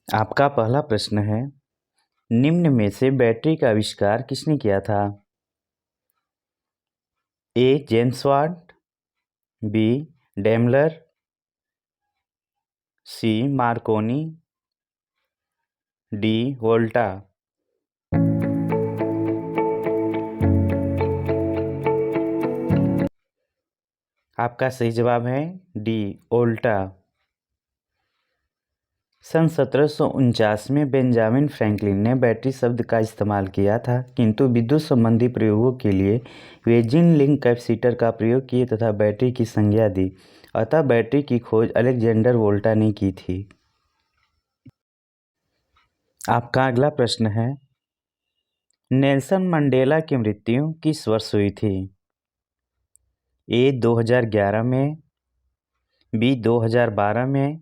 आपका पहला प्रश्न है, निम्न में से बैटरी का आविष्कार किसने किया था? A. James Watt, B. Daimler, C. Marconi, D. Volta. आपका सही जवाब है डी. वोल्टा। सन 1749 में बेंजामिन फ्रैंकलिन ने बैटरी शब्द का इस्तेमाल किया था, किंतु विद्युत संबंधी प्रयोगों के लिए वे जिनलिंग कैपेसिटर का प्रयोग किए तथा बैटरी की संज्ञा दी। अतः बैटरी की खोज अलेक्जेंडर वोल्टा ने की थी। आपका अगला प्रश्न है, नेल्सन मंडेला की मृत्यु किस वर्ष हुई थी? ए. 2011 में, बी. 2012 में,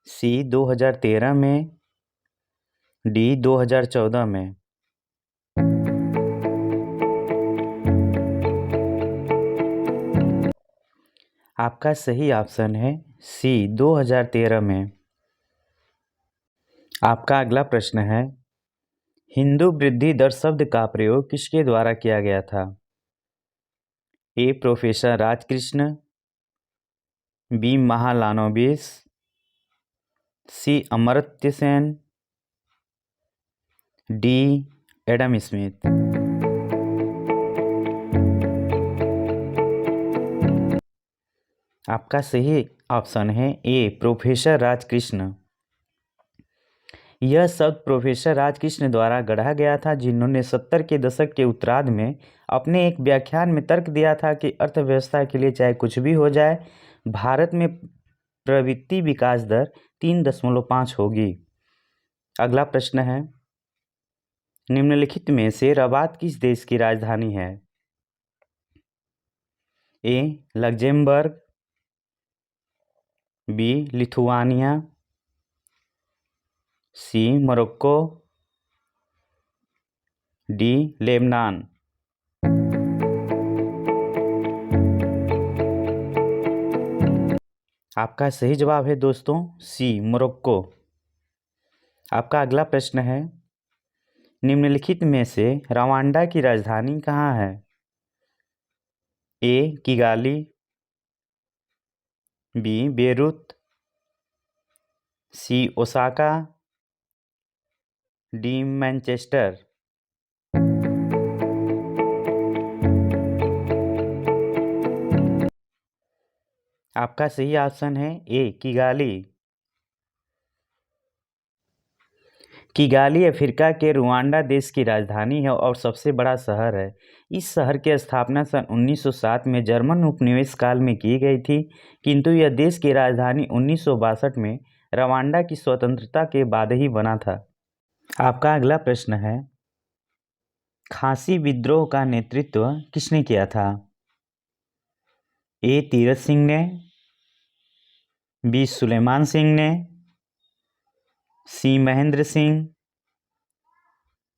सी. 2013 में, डी. 2014 में। आपका सही ऑप्शन है सी. 2013 में। आपका अगला प्रश्न है, हिंदू वृद्धि दर शब्द का प्रयोग किसके द्वारा किया गया था? A. Professor Rajkrishna, B. Mahalanobis, C. Amartya Sen, D. Adam Smith. आपका सही ऑप्शन है ए. प्रोफेसर राजकृष्ण। यह शब्द प्रोफेसर राजकृष्ण द्वारा गढ़ा गया था, जिन्होंने 70 के दशक के उत्तरार्ध में अपने एक व्याख्यान में तर्क दिया था कि अर्थव्यवस्था के लिए चाहे कुछ भी हो जाए, भारत में प्रवृत्ति विकास दर 3.5 होगी। अगला प्रश्न है, निम्नलिखित में से रबात किस देश की राजधानी है? A. Luxembourg, B. Lithuania, C. Morocco, D. Lebanon. आपका सही जवाब है दोस्तों सी. मोरक्को। आपका अगला प्रश्न है, निम्नलिखित में से रवांडा की राजधानी कहाँ है? A. Kigali, B. Beirut, C. Osaka, D. Manchester. आपका सही ऑप्शन है ए. किगाली। किगाली अफ्रीका के रुवांडा देश की राजधानी है और सबसे बड़ा शहर है। इस शहर की स्थापना सन 1907 में जर्मन उपनिवेश काल में की गई थी, किंतु यह देश की राजधानी 1962 में रवांडा की स्वतंत्रता के बाद ही बना था। आपका अगला प्रश्न है, खासी विद्रोह का नेतृत्व किसने किया था? ए. तीरथ सिंह ने, बी. सुलेमान सिंह ने, सी. महेंद्र सिंह,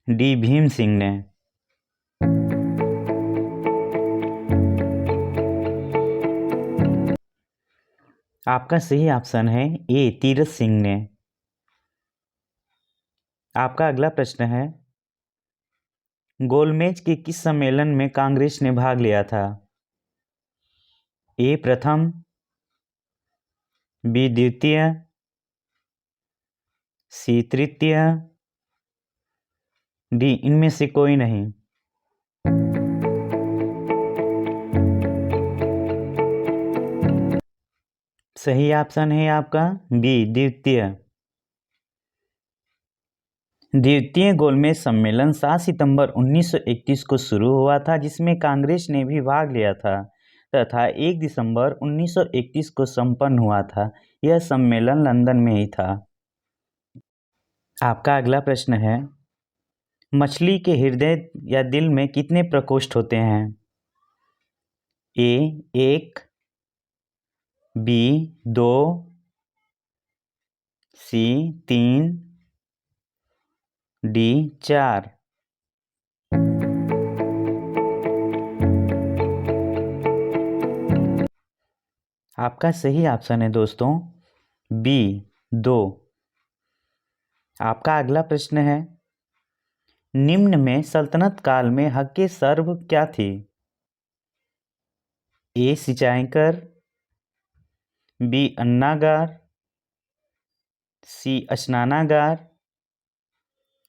डी. भीम सिंह ने। आपका सही ऑप्शन है ए. तीरथ सिंह ने। आपका अगला प्रश्न है, गोलमेज के किस सम्मेलन में कांग्रेस ने भाग लिया था? ए. प्रथम, बी. द्वितीय, सी. तृतीय, डी. इनमें से कोई नहीं। सही ऑप्शन है आपका बी. द्वितीय। द्वितीय गोलमेज सम्मेलन 7 सितंबर 1931 को शुरू हुआ था, जिसमें कांग्रेस ने भी भाग लिया था तथा 1 दिसंबर 1931 को संपन्न हुआ था। यह सम्मेलन लंदन में ही था। आपका अगला प्रश्न है, मछली के हृदय या दिल में कितने प्रकोष्ठ होते हैं? ए. 1, बी. 2, सी. 3, डी. 4। आपका सही ऑप्शन है दोस्तों बी. 2। आपका अगला प्रश्न है, निम्न में सल्तनत काल में हक़ सर्व क्या थी? ए सिंचाई कर, बी अन्नागार, सी स्नानागार,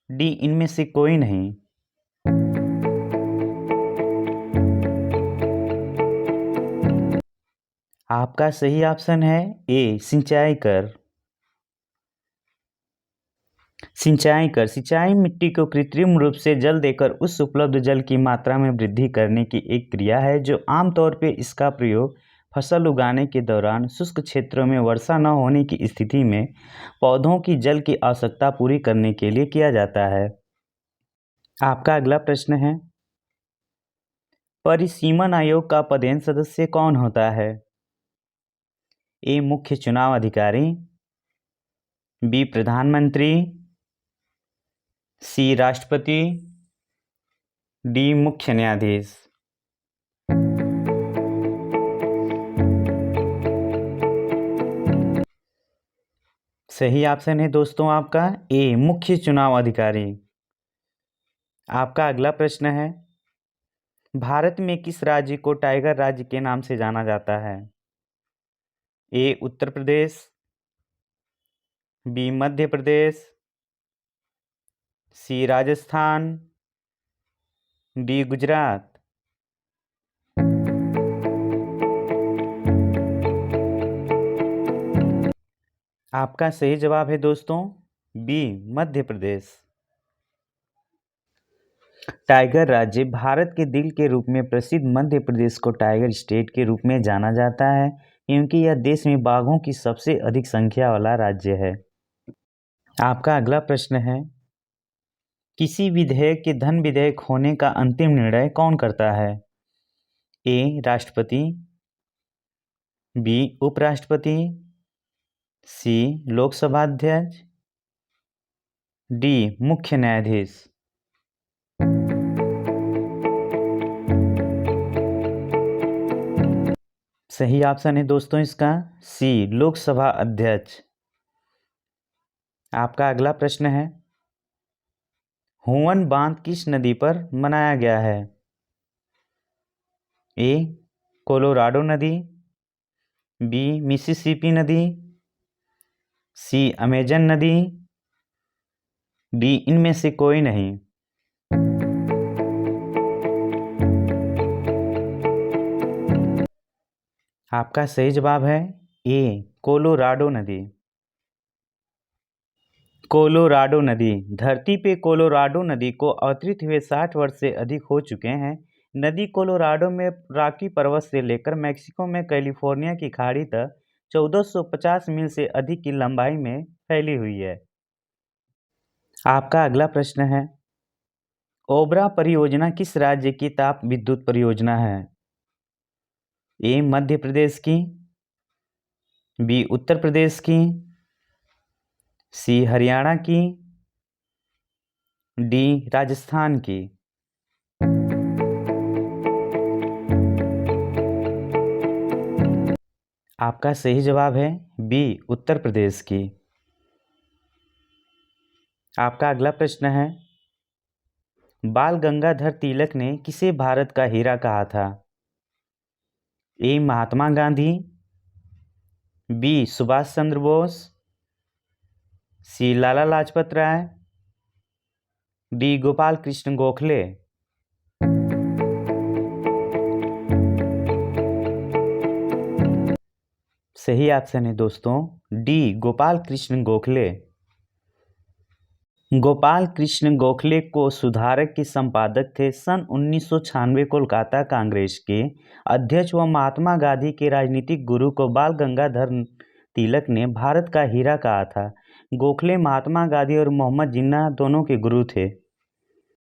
डी इनमें से कोई नहीं। आपका सही ऑप्शन है ए सिंचाई कर। सिंचाई मिट्टी को कृत्रिम रूप से जल देकर उस उपलब्ध जल की मात्रा में वृद्धि करने की एक क्रिया है जो आमतौर पर इसका प्रयोग फसल उगाने के दौरान शुष्क क्षेत्रों में वर्षा न होने की स्थिति में पौधों की जल की आवश्यकता पूरी करने के लिए किया जाता है। आपका अगला प्रश्न है, परिसीमन आयोग का पदेन सदस्य कौन होता है? ए मुख्य चुनाव अधिकारी, बी प्रधानमंत्री, सी राष्ट्रपति, डी मुख्य न्यायाधीश। सही ऑप्शन है दोस्तों आपका ए मुख्य चुनाव अधिकारी। आपका अगला प्रश्न है, भारत में किस राज्य को टाइगर राज्य के नाम से जाना जाता है? ए उत्तर प्रदेश, बी मध्य प्रदेश, सी राजस्थान, डी गुजरात। आपका सही जवाब है दोस्तों बी मध्य प्रदेश। टाइगर राज्य भारत के दिल के रूप में प्रसिद्ध मध्य प्रदेश को टाइगर स्टेट के रूप में जाना जाता है क्योंकि यह देश में बाघों की सबसे अधिक संख्या वाला राज्य है। आपका अगला प्रश्न है, किसी विधेयक के धन विधेयक होने का अंतिम निर्णय कौन करता है? ए राष्ट्रपति, बी उपराष्ट्रपति, सी लोकसभा अध्यक्ष, डी मुख्य न्यायाधीश। सही ऑप्शन है दोस्तों इसका सी लोकसभा अध्यक्ष। आपका अगला प्रश्न है, हुवन बांध किस नदी पर बनाया गया है? ए कोलोराडो नदी, बी मिसिसिपी नदी, सी अमेजन नदी, डी इनमें से कोई नहीं। आपका सही जवाब है ए कोलोराडो नदी। कोलोराडो नदी, धरती पे कोलोराडो नदी को अवतरित हुए 60 वर्ष से अधिक हो चुके हैं। नदी कोलोराडो में रॉकी पर्वत से लेकर मैक्सिको में कैलिफोर्निया की खाड़ी तक 1450 मील से अधिक की लंबाई में फैली हुई है। आपका अगला प्रश्न है, ओबरा परियोजना किस राज्य की ताप विद्युत परियोजना है? ए मध्य प्रदेश की, बी उत्तर प्रदेश की, सी हरियाणा की, डी राजस्थान की। आपका सही जवाब है बी उत्तर प्रदेश की। आपका अगला प्रश्न है, बाल गंगाधर तिलक ने किसे भारत का हीरा कहा था? ए महात्मा गांधी, बी सुभाष चंद्र बोस, सी लाला लाजपत राय, डी गोपाल कृष्ण गोखले। सही ऑप्शन है दोस्तों डी गोपाल कृष्ण गोखले। गोपाल कृष्ण गोखले को सुधारक के संपादक थे। सन 1996 कोलकाता कांग्रेस के अध्यक्ष व महात्मा गांधी के राजनीतिक गुरु को बाल गंगाधर तिलक ने भारत का हीरा कहा था। गोखले महात्मा गांधी और मोहम्मद जिन्ना दोनों के गुरु थे।